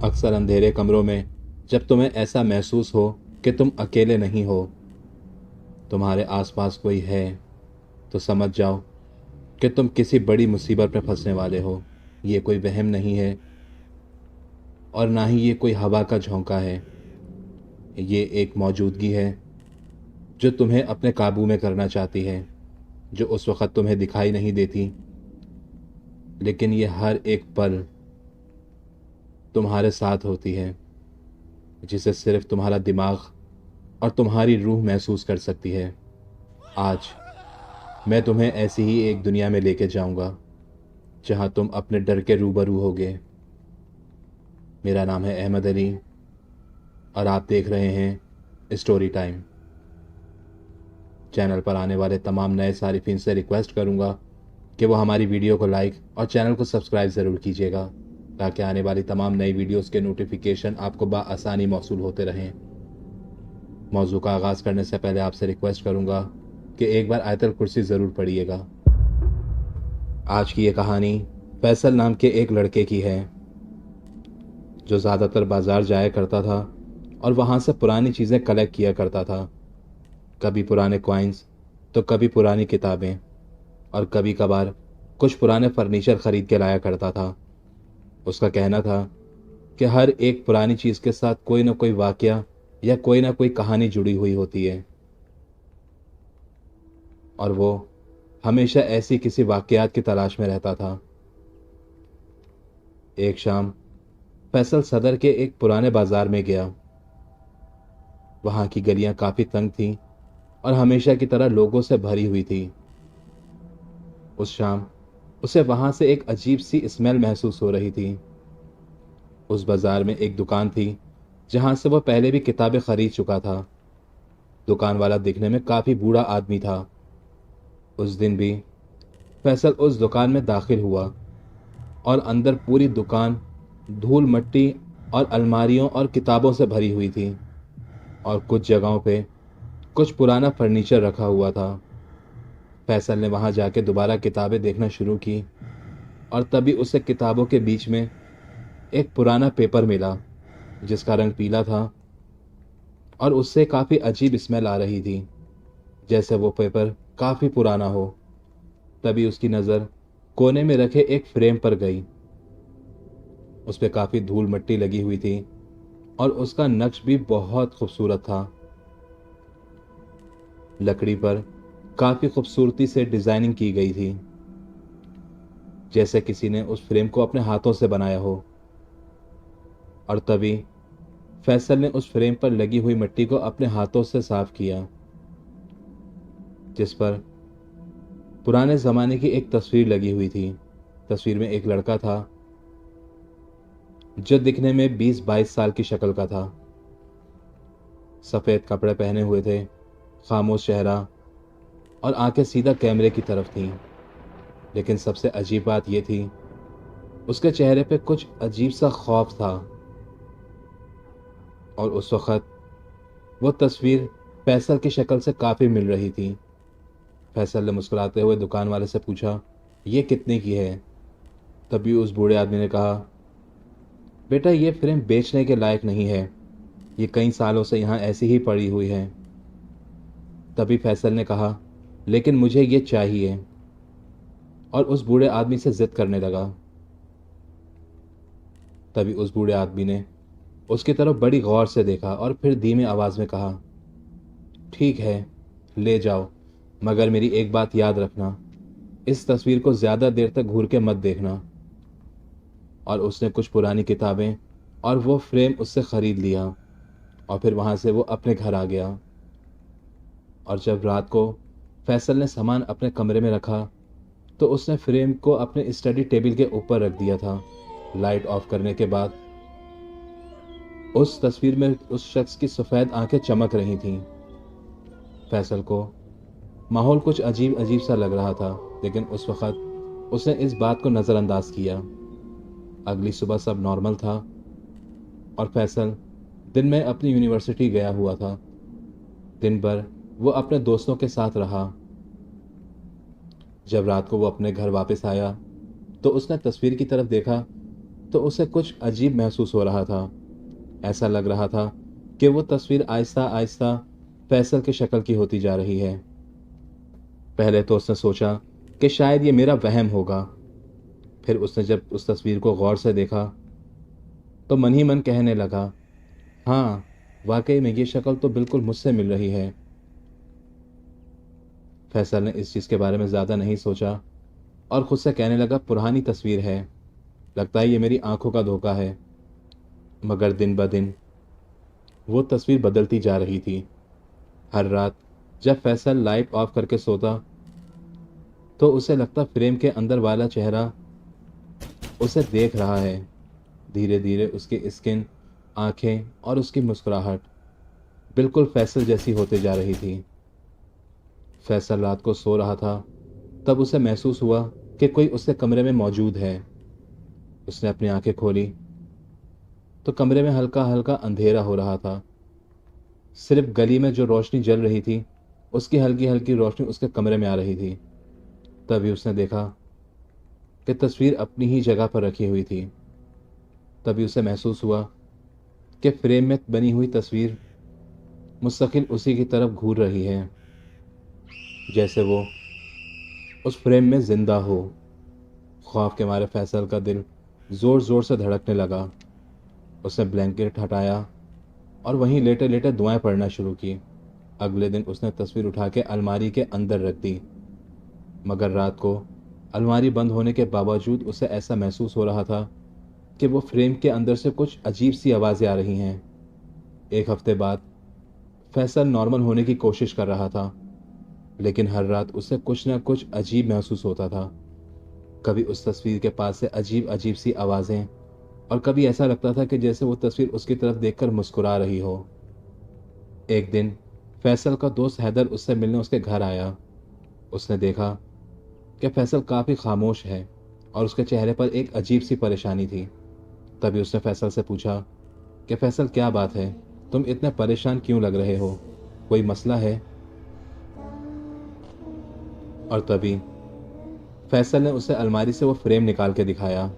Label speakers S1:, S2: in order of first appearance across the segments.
S1: अक्सर अंधेरे कमरों में जब तुम्हें ऐसा महसूस हो कि तुम अकेले नहीं हो, तुम्हारे आसपास कोई है, तो समझ जाओ कि तुम किसी बड़ी मुसीबत में फंसने वाले हो। ये कोई वहम नहीं है और ना ही ये कोई हवा का झोंका है। ये एक मौजूदगी है जो तुम्हें अपने काबू में करना चाहती है, जो उस वक़्त तुम्हें दिखाई नहीं देती, लेकिन ये हर एक पल तुम्हारे साथ होती है, जिसे सिर्फ तुम्हारा दिमाग और तुम्हारी रूह महसूस कर सकती है। आज मैं तुम्हें ऐसी ही एक दुनिया में लेके जाऊंगा जहां तुम अपने डर के रूबरू होगे। मेरा नाम है अहमद अली और आप देख रहे हैं स्टोरी टाइम। चैनल पर आने वाले तमाम नए सारिफिन से रिक्वेस्ट करूंगा कि वो हमारी वीडियो को लाइक और चैनल को सब्सक्राइब ज़रूर कीजिएगा, ताकि आने वाली तमाम नई वीडियोस के नोटिफिकेशन आपको बाआसानी मौसूल होते रहें। मौजू का आगाज़ करने से पहले आपसे रिक्वेस्ट करूंगा कि एक बार आयतल कुर्सी ज़रूर पढ़िएगा। आज की ये कहानी फैसल नाम के एक लड़के की है, जो ज़्यादातर बाज़ार जाया करता था और वहाँ से पुरानी चीज़ें कलेक्ट किया करता था। कभी पुराने कॉइन्स, तो कभी पुरानी किताबें, और कभी कभार कुछ पुराने फर्नीचर ख़रीद के लाया करता था। उसका कहना था कि हर एक पुरानी चीज़ के साथ कोई ना कोई वाक़या या कोई ना कोई कहानी जुड़ी हुई होती है, और वो हमेशा ऐसी किसी वाक़यात की तलाश में रहता था। एक शाम फैसल सदर के एक पुराने बाज़ार में गया। वहाँ की गलियाँ काफ़ी तंग थीं और हमेशा की तरह लोगों से भरी हुई थी। उस शाम उसे वहाँ से एक अजीब सी स्मेल महसूस हो रही थी। उस बाज़ार में एक दुकान थी जहाँ से वह पहले भी किताबें खरीद चुका था। दुकान वाला दिखने में काफ़ी बूढ़ा आदमी था। उस दिन भी फैसल उस दुकान में दाखिल हुआ और अंदर पूरी दुकान धूल मट्टी और अलमारियों और किताबों से भरी हुई थी, और कुछ जगहों पे कुछ पुराना फर्नीचर रखा हुआ था। फैसल ने वहां जाके दोबारा किताबें देखना शुरू की, और तभी उसे किताबों के बीच में एक पुराना पेपर मिला जिसका रंग पीला था और उससे काफ़ी अजीब स्मेल आ रही थी, जैसे वो पेपर काफ़ी पुराना हो। तभी उसकी नज़र कोने में रखे एक फ्रेम पर गई। उस पर काफ़ी धूल मिट्टी लगी हुई थी और उसका नक्श भी बहुत खूबसूरत था। लकड़ी पर काफ़ी खूबसूरती से डिज़ाइनिंग की गई थी, जैसे किसी ने उस फ्रेम को अपने हाथों से बनाया हो। और तभी फैसल ने उस फ्रेम पर लगी हुई मिट्टी को अपने हाथों से साफ किया, जिस पर पुराने ज़माने की एक तस्वीर लगी हुई थी। तस्वीर में एक लड़का था जो दिखने में 20-22 साल की शक्ल का था। सफ़ेद कपड़े पहने हुए थे, खामोश चेहरा, और आंखें सीधा कैमरे की तरफ थीं। लेकिन सबसे अजीब बात यह थी, उसके चेहरे पे कुछ अजीब सा खौफ था। और उस वक़्त वो तस्वीर फैसल की शक्ल से काफ़ी मिल रही थी। फैसल ने मुस्कुराते हुए दुकान वाले से पूछा, ये कितने की है? तभी उस बूढ़े आदमी ने कहा, बेटा ये फ्रेम बेचने के लायक नहीं है, ये कई सालों से यहाँ ऐसी ही पड़ी हुई है। तभी फैसल ने कहा, लेकिन मुझे ये चाहिए, और उस बूढ़े आदमी से जिद करने लगा। तभी उस बूढ़े आदमी ने उसकी तरफ बड़ी गौर से देखा और फिर धीमी आवाज़ में कहा, ठीक है, ले जाओ, मगर मेरी एक बात याद रखना, इस तस्वीर को ज़्यादा देर तक घूर के मत देखना। और उसने कुछ पुरानी किताबें और वो फ्रेम उससे ख़रीद लिया, और फिर वहाँ से वो अपने घर आ गया। और जब रात को फैसल ने सामान अपने कमरे में रखा, तो उसने फ्रेम को अपने स्टडी टेबल के ऊपर रख दिया था। लाइट ऑफ करने के बाद उस तस्वीर में उस शख्स की सफ़ेद आंखें चमक रही थीं। फैसल को माहौल कुछ अजीब अजीब सा लग रहा था, लेकिन उस वक़्त उसने इस बात को नज़रअंदाज किया। अगली सुबह सब नॉर्मल था और फैसल दिन में अपनी यूनिवर्सिटी गया हुआ था। दिन भर वो अपने दोस्तों के साथ रहा। जब रात को वो अपने घर वापस आया, तो उसने तस्वीर की तरफ देखा तो उसे कुछ अजीब महसूस हो रहा था। ऐसा लग रहा था कि वो तस्वीर आहिस्ता आहिस्ता फैसल की शक्ल की होती जा रही है। पहले तो उसने सोचा कि शायद ये मेरा वहम होगा। फिर उसने जब उस तस्वीर को गौर से देखा तो मन ही मन कहने लगा, हाँ, वाकई में ये शक्ल तो बिल्कुल मुझसे मिल रही है। फैसल ने इस चीज़ के बारे में ज़्यादा नहीं सोचा और खुद से कहने लगा, पुरानी तस्वीर है, लगता है ये मेरी आंखों का धोखा है। मगर दिन ब दिन वो तस्वीर बदलती जा रही थी। हर रात जब फैसल लाइट ऑफ करके सोता तो उसे लगता फ्रेम के अंदर वाला चेहरा उसे देख रहा है। धीरे धीरे उसकी स्किन, आंखें और उसकी मुस्कुराहट बिल्कुल फैसल जैसी होते जा रही थी। फैसल रात को सो रहा था, तब उसे महसूस हुआ कि कोई उसके कमरे में मौजूद है। उसने अपनी आंखें खोली तो कमरे में हल्का हल्का अंधेरा हो रहा था। सिर्फ गली में जो रोशनी जल रही थी उसकी हल्की हल्की रोशनी उसके कमरे में आ रही थी। तभी उसने देखा कि तस्वीर अपनी ही जगह पर रखी हुई थी। तभी उसे महसूस हुआ कि फ्रेम में बनी हुई तस्वीर मुस्तकिल उसी की तरफ घूर रही है, जैसे वो उस फ्रेम में जिंदा हो। खौफ के मारे फैसल का दिल जोर जोर से धड़कने लगा। उसने ब्लैंकेट हटाया और वहीं लेटे लेटे दुआएं पढ़ना शुरू की। अगले दिन उसने तस्वीर उठा के अलमारी के अंदर रख दी। मगर रात को अलमारी बंद होने के बावजूद उसे ऐसा महसूस हो रहा था कि वो फ्रेम के अंदर से कुछ अजीब सी आवाज़ें आ रही हैं। एक हफ्ते बाद फैसल नॉर्मल होने की कोशिश कर रहा था, लेकिन हर रात उसे कुछ न कुछ अजीब महसूस होता था। कभी उस तस्वीर के पास से अजीब अजीब सी आवाज़ें, और कभी ऐसा लगता था कि जैसे वो तस्वीर उसकी तरफ देखकर मुस्कुरा रही हो। एक दिन फैसल का दोस्त हैदर उससे मिलने उसके घर आया। उसने देखा कि फैसल काफ़ी खामोश है और उसके चेहरे पर एक अजीब सी परेशानी थी। तभी उसने फैसल से पूछा कि फैसल, क्या बात है, तुम इतने परेशान क्यों लग रहे हो, कोई मसला है? और तभी फैसल ने उसे अलमारी से वो फ्रेम निकाल के दिखाया।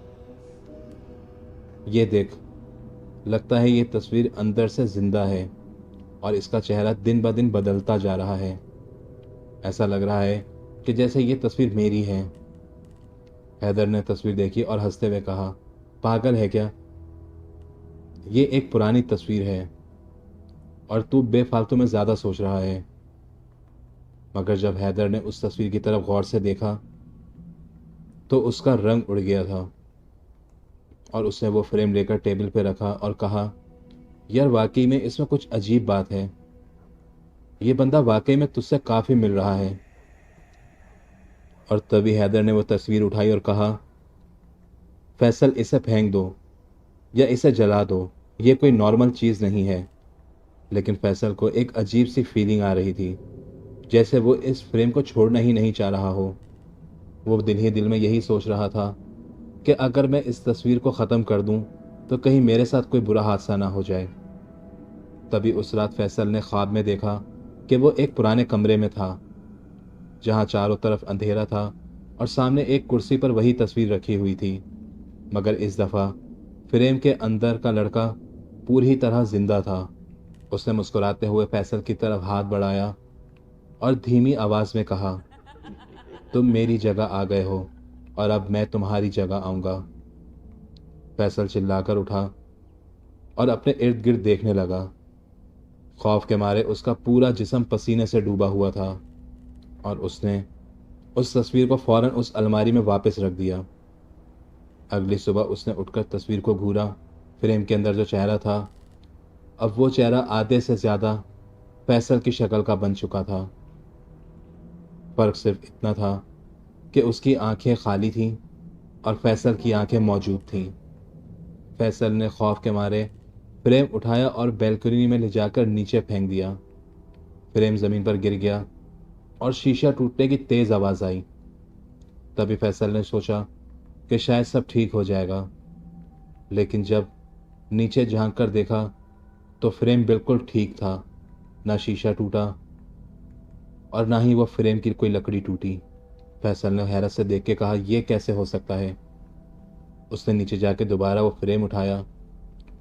S1: ये देख, लगता है ये तस्वीर अंदर से जिंदा है और इसका चेहरा दिन ब दिन बदलता जा रहा है। ऐसा लग रहा है कि जैसे ये तस्वीर मेरी है। हैदर ने तस्वीर देखी और हंसते हुए कहा, पागल है क्या, ये एक पुरानी तस्वीर है और तू बेफालतू में ज़्यादा सोच रहा है। मगर जब हैदर ने उस तस्वीर की तरफ गौर से देखा तो उसका रंग उड़ गया था और उसने वो फ्रेम लेकर टेबल पर रखा और कहा, यार, वाकई में इसमें कुछ अजीब बात है। ये बंदा वाकई में तुझसे काफ़ी मिल रहा है। और तभी हैदर ने वो तस्वीर उठाई और कहा, फैसल, इसे फेंक दो या इसे जला दो, ये कोई नॉर्मल चीज़ नहीं है। लेकिन फैसल को एक अजीब सी फीलिंग आ रही थी, जैसे वो इस फ्रेम को छोड़ना ही नहीं चाह रहा हो। वो दिल ही दिल में यही सोच रहा था कि अगर मैं इस तस्वीर को ख़त्म कर दूं तो कहीं मेरे साथ कोई बुरा हादसा ना हो जाए। तभी उस रात फैसल ने ख्वाब में देखा कि वो एक पुराने कमरे में था, जहाँ चारों तरफ अंधेरा था और सामने एक कुर्सी पर वही तस्वीर रखी हुई थी। मगर इस दफ़ा फ्रेम के अंदर का लड़का पूरी तरह जिंदा था। उसने मुस्कुराते हुए फैसल की तरफ हाथ बढ़ाया और धीमी आवाज़ में कहा, तुम मेरी जगह आ गए हो और अब मैं तुम्हारी जगह आऊँगा। फैसल चिल्लाकर उठा और अपने इर्द गिर्द देखने लगा। खौफ के मारे उसका पूरा जिस्म पसीने से डूबा हुआ था और उसने उस तस्वीर को फौरन उस अलमारी में वापस रख दिया। अगली सुबह उसने उठकर तस्वीर को घूरा। फ्रेम के अंदर जो चेहरा था, अब वो चेहरा आधे से ज़्यादा फैसल की शक्ल का बन चुका था। फर्क सिर्फ इतना था कि उसकी आंखें खाली थीं और फैसल की आंखें मौजूद थीं। फैसल ने खौफ के मारे फ्रेम उठाया और बैल्कनी में ले जाकर नीचे फेंक दिया। फ्रेम ज़मीन पर गिर गया और शीशा टूटने की तेज़ आवाज़ आई। तभी फैसल ने सोचा कि शायद सब ठीक हो जाएगा, लेकिन जब नीचे झांक कर देखा तो फ्रेम बिल्कुल ठीक था। ना शीशा टूटा और ना ही वो फ्रेम की कोई लकड़ी टूटी। फैसल ने हैरत से देख के कहा, यह कैसे हो सकता है? उसने नीचे जाके दोबारा वो फ्रेम उठाया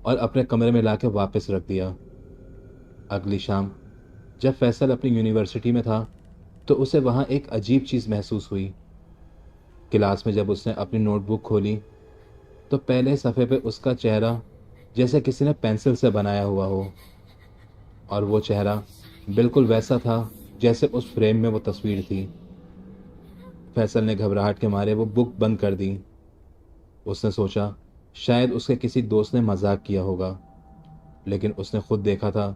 S1: और अपने कमरे में लाके वापस रख दिया। अगली शाम जब फैसल अपनी यूनिवर्सिटी में था तो उसे वहाँ एक अजीब चीज़ महसूस हुई। क्लास में जब उसने अपनी नोटबुक खोली तो पहले सफ़े पे उसका चेहरा जैसे किसी ने पेंसिल से बनाया हुआ हो, और वो चेहरा बिल्कुल वैसा था जैसे उस फ्रेम में वो तस्वीर थी। फैसल ने घबराहट के मारे वो बुक बंद कर दी। उसने सोचा शायद उसके किसी दोस्त ने मजाक किया होगा, लेकिन उसने खुद देखा था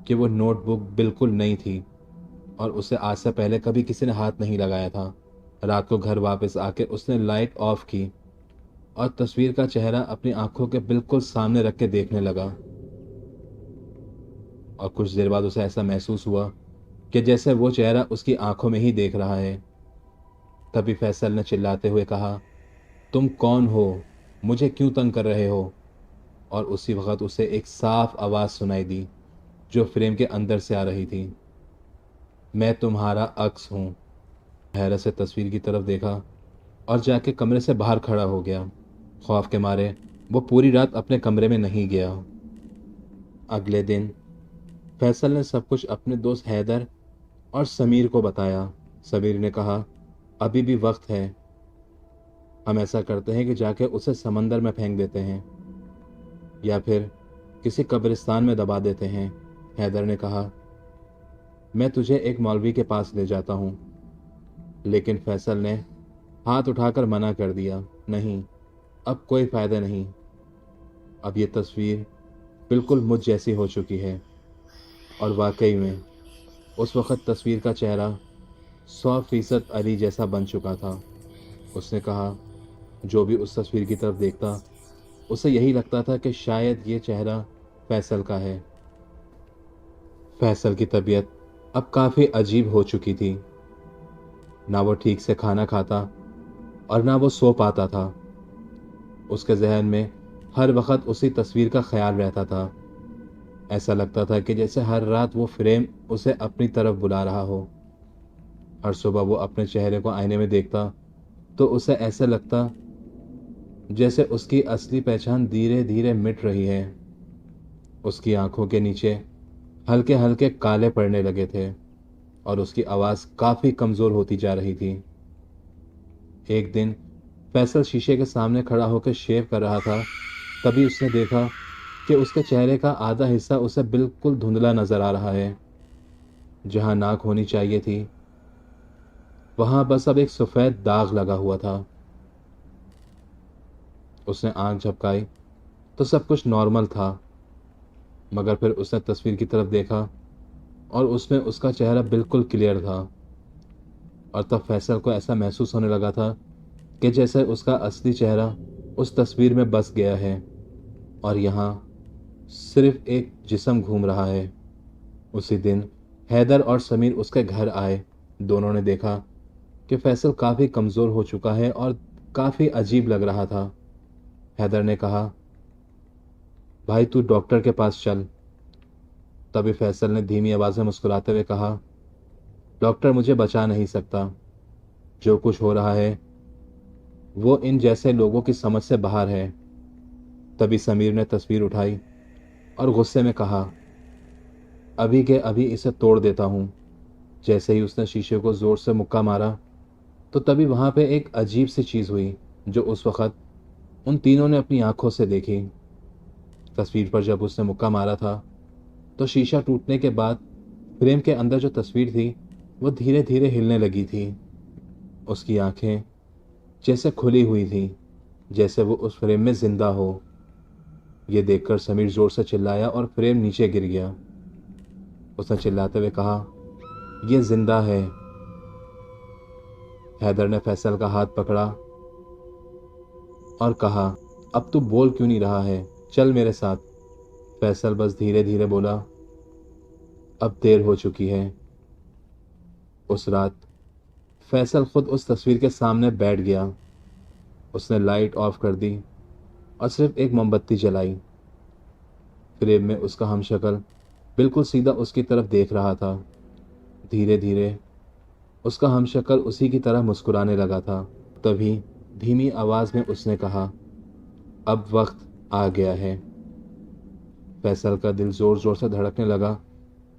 S1: कि वो नोटबुक बिल्कुल नई थी और उसे आज से पहले कभी किसी ने हाथ नहीं लगाया था। रात को घर वापस आके उसने लाइट ऑफ की और तस्वीर का चेहरा अपनी आंखों के बिल्कुल सामने रख के देखने लगा। और कुछ देर बाद उसे ऐसा महसूस हुआ कि जैसे वो चेहरा उसकी आंखों में ही देख रहा है। तभी फैसल ने चिल्लाते हुए कहा, तुम कौन हो? मुझे क्यों तंग कर रहे हो? और उसी वक्त उसे एक साफ आवाज़ सुनाई दी जो फ्रेम के अंदर से आ रही थी, मैं तुम्हारा अक्स हूँ। हैरत से तस्वीर की तरफ देखा और जाके कमरे से बाहर खड़ा हो गया। खौफ के मारे वो पूरी रात अपने कमरे में नहीं गया। अगले दिन फैसल ने सब कुछ अपने दोस्त हैदर और समीर को बताया। समीर ने कहा, अभी भी वक्त है, हम ऐसा करते हैं कि जाके उसे समंदर में फेंक देते हैं या फिर किसी कब्रिस्तान में दबा देते हैं। हैदर ने कहा, मैं तुझे एक मौलवी के पास ले जाता हूँ। लेकिन फैसल ने हाथ उठाकर मना कर दिया, नहीं, अब कोई फ़ायदा नहीं। अब ये तस्वीर बिल्कुल मुझ जैसी हो चुकी है। और वाकई में उस वक़्त तस्वीर का चेहरा 100% अली जैसा बन चुका था। उसने कहा, जो भी उस तस्वीर की तरफ देखता उसे यही लगता था कि शायद ये चेहरा फैसल का है। फैसल की तबीयत अब काफ़ी अजीब हो चुकी थी। ना वो ठीक से खाना खाता और ना वो सो पाता था। उसके जहन में हर वक्त उसी तस्वीर का ख्याल रहता था। ऐसा लगता था कि जैसे हर रात वो फ्रेम उसे अपनी तरफ बुला रहा हो। हर सुबह वो अपने चेहरे को आईने में देखता तो उसे ऐसा लगता जैसे उसकी असली पहचान धीरे धीरे मिट रही है। उसकी आंखों के नीचे हल्के हल्के काले पड़ने लगे थे और उसकी आवाज़ काफ़ी कमज़ोर होती जा रही थी। एक दिन फैसल शीशे के सामने खड़ा होकर शेव कर रहा था। तभी उसने देखा कि उसके चेहरे का आधा हिस्सा उसे बिल्कुल धुंधला नजर आ रहा है। जहां नाक होनी चाहिए थी वहां बस अब एक सफ़ेद दाग लगा हुआ था। उसने आंख झपकाई तो सब कुछ नॉर्मल था, मगर फिर उसने तस्वीर की तरफ देखा और उसमें उसका चेहरा बिल्कुल क्लियर था। और तब फैसल को ऐसा महसूस होने लगा था कि जैसे उसका असली चेहरा उस तस्वीर में बस गया है और यहाँ सिर्फ एक जिस्म घूम रहा है। उसी दिन हैदर और समीर उसके घर आए। दोनों ने देखा कि फैसल काफ़ी कमज़ोर हो चुका है और काफ़ी अजीब लग रहा था। हैदर ने कहा, भाई तू डॉक्टर के पास चल। तभी फैसल ने धीमी आवाज़ में मुस्कुराते हुए कहा, डॉक्टर मुझे बचा नहीं सकता। जो कुछ हो रहा है वो इन जैसे लोगों की समझ से बाहर है। तभी समीर ने तस्वीर उठाई और गुस्से में कहा, अभी के अभी इसे तोड़ देता हूँ। जैसे ही उसने शीशे को ज़ोर से मुक्का मारा तो तभी वहाँ पे एक अजीब सी चीज़ हुई जो उस वक़्त उन तीनों ने अपनी आंखों से देखी। तस्वीर पर जब उसने मुक्का मारा था तो शीशा टूटने के बाद फ्रेम के अंदर जो तस्वीर थी वो धीरे धीरे हिलने लगी थी। उसकी आंखें जैसे खुली हुई थी, जैसे वो उस फ्रेम में जिंदा हो। ये देखकर समीर जोर से चिल्लाया और फ्रेम नीचे गिर गया। उसने चिल्लाते हुए कहा, ये जिंदा है। हैदर ने फैसल का हाथ पकड़ा और कहा, अब तू बोल क्यों नहीं रहा है, चल मेरे साथ। फैसल बस धीरे धीरे बोला, अब देर हो चुकी है। उस रात फैसल खुद उस तस्वीर के सामने बैठ गया। उसने लाइट ऑफ कर दी और सिर्फ एक मोमबत्ती जलाई। फ्रेम में उसका हमशक्ल बिल्कुल सीधा उसकी तरफ देख रहा था। धीरे धीरे उसका हमशक्ल उसी की तरह मुस्कुराने लगा था। तभी धीमी आवाज में उसने कहा, अब वक्त आ गया है। फैसल का दिल जोर जोर से धड़कने लगा।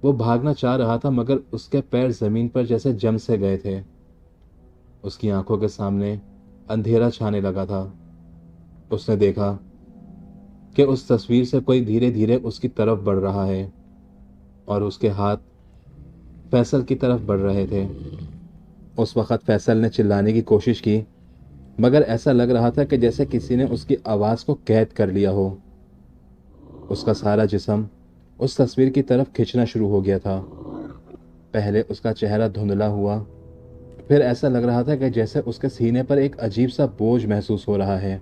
S1: वो भागना चाह रहा था मगर उसके पैर जमीन पर जैसे जम से गए थे। उसकी आंखों के सामने अंधेरा छाने लगा था। उसने देखा कि उस तस्वीर से कोई धीरे धीरे उसकी तरफ बढ़ रहा है और उसके हाथ फैसल की तरफ बढ़ रहे थे। उस वक्त फैसल ने चिल्लाने की कोशिश की मगर ऐसा लग रहा था कि जैसे किसी ने उसकी आवाज को कैद कर लिया हो। उसका सारा जिस्म उस तस्वीर की तरफ खींचना शुरू हो गया था। पहले उसका चेहरा धुंधला हुआ, फिर ऐसा लग रहा था कि जैसे उसके सीने पर एक अजीब सा बोझ महसूस हो रहा है।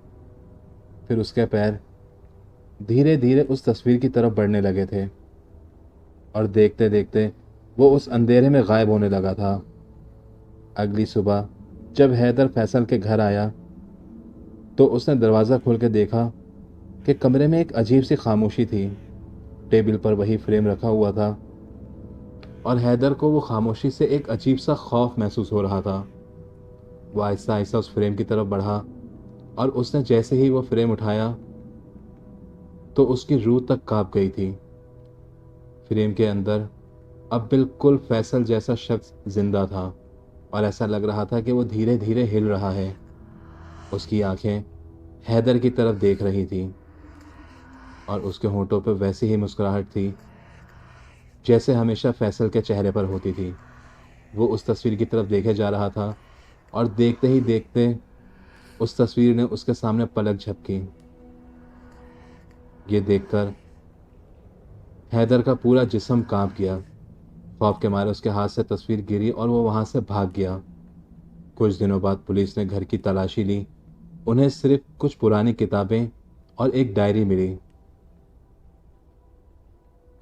S1: फिर उसके पैर धीरे धीरे उस तस्वीर की तरफ बढ़ने लगे थे और देखते देखते वो उस अंधेरे में गायब होने लगा था। अगली सुबह जब हैदर फैसल के घर आया तो उसने दरवाज़ा खोल के देखा कि कमरे में एक अजीब सी खामोशी थी। टेबल पर वही फ्रेम रखा हुआ था और हैदर को वो खामोशी से एक अजीब सा खौफ महसूस हो रहा था। वो आहिस्ता आहिस्ता उस फ्रेम की तरफ बढ़ा और उसने जैसे ही वो फ्रेम उठाया तो उसकी रूह तक कांप गई थी। फ्रेम के अंदर अब बिल्कुल फैसल जैसा शख्स जिंदा था और ऐसा लग रहा था कि वो धीरे धीरे हिल रहा है। उसकी आंखें हैदर की तरफ देख रही थी और उसके होंठों पर वैसी ही मुस्कुराहट थी जैसे हमेशा फैसल के चेहरे पर होती थी। वो उस तस्वीर की तरफ देखे जा रहा था और देखते ही देखते उस तस्वीर ने उसके सामने पलक झपकी। ये देखकर हैदर का पूरा जिस्म कांप गया। खौफ के मारे उसके हाथ से तस्वीर गिरी और वो वहां से भाग गया। कुछ दिनों बाद पुलिस ने घर की तलाशी ली। उन्हें सिर्फ कुछ पुरानी किताबें और एक डायरी मिली।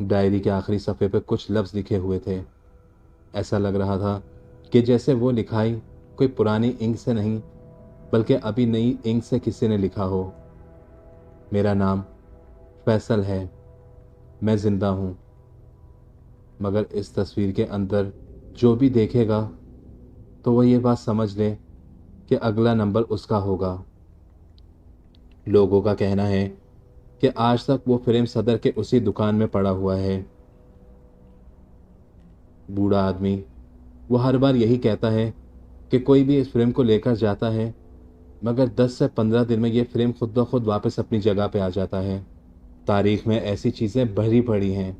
S1: डायरी के आखिरी सफ़े पे कुछ लफ्ज़ लिखे हुए थे। ऐसा लग रहा था कि जैसे वो लिखाई कोई पुरानी इंक से नहीं बल्कि अभी नई इंक से किसी ने लिखा हो। मेरा नाम फैसल है, मैं ज़िंदा हूँ, मगर इस तस्वीर के अंदर जो भी देखेगा तो वो ये बात समझ ले कि अगला नंबर उसका होगा। लोगों का कहना है कि आज तक वो फ्रेम सदर के उसी दुकान में पड़ा हुआ है। बूढ़ा आदमी वो हर बार यही कहता है कि कोई भी इस फ्रेम को लेकर जाता है मगर 10 से 15 दिन में ये फ्रेम खुद ब खुद वापस अपनी जगह पे आ जाता है। तारीख में ऐसी चीज़ें भरी पड़ी हैं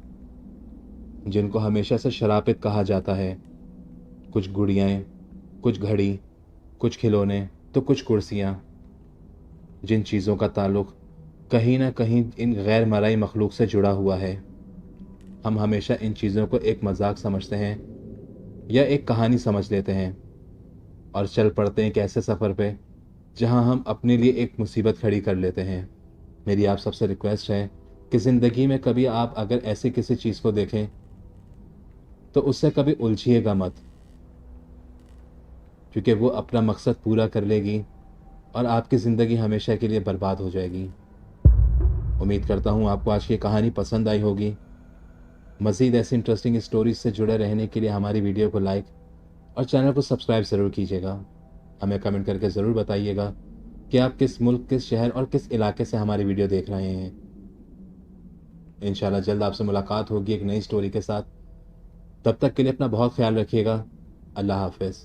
S1: जिनको हमेशा से शरापित कहा जाता है। कुछ गुड़ियाँ, कुछ घड़ी, कुछ खिलौने तो कुछ कुर्सियाँ। जिन चीज़ों का ताल्लुक कहीं ना कहीं इन गैर मराई मखलूक से जुड़ा हुआ है। हम हमेशा इन चीज़ों को एक मजाक समझते हैं या एक कहानी समझ लेते हैं और चल पड़ते हैं एक ऐसे सफ़र पे जहां हम अपने लिए एक मुसीबत खड़ी कर लेते हैं। मेरी आप सबसे रिक्वेस्ट है कि ज़िंदगी में कभी आप अगर ऐसी किसी चीज़ को देखें तो उससे कभी उलझिएगा मत, क्योंकि वो अपना मकसद पूरा कर लेगी और आपकी ज़िंदगी हमेशा के लिए बर्बाद हो जाएगी। उम्मीद करता हूँ आपको आज की कहानी पसंद आई होगी। मज़ीद ऐसी इंटरेस्टिंग स्टोरीज से जुड़े रहने के लिए हमारी वीडियो को लाइक और चैनल को सब्सक्राइब ज़रूर कीजिएगा। हमें कमेंट करके ज़रूर बताइएगा कि आप किस मुल्क, किस शहर और किस इलाके से हमारी वीडियो देख रहे हैं। इंशाल्लाह जल्द आपसे मुलाकात होगी एक नई स्टोरी के साथ। तब तक के लिए अपना बहुत ख्याल रखिएगा। अल्लाह हाफ़िज़।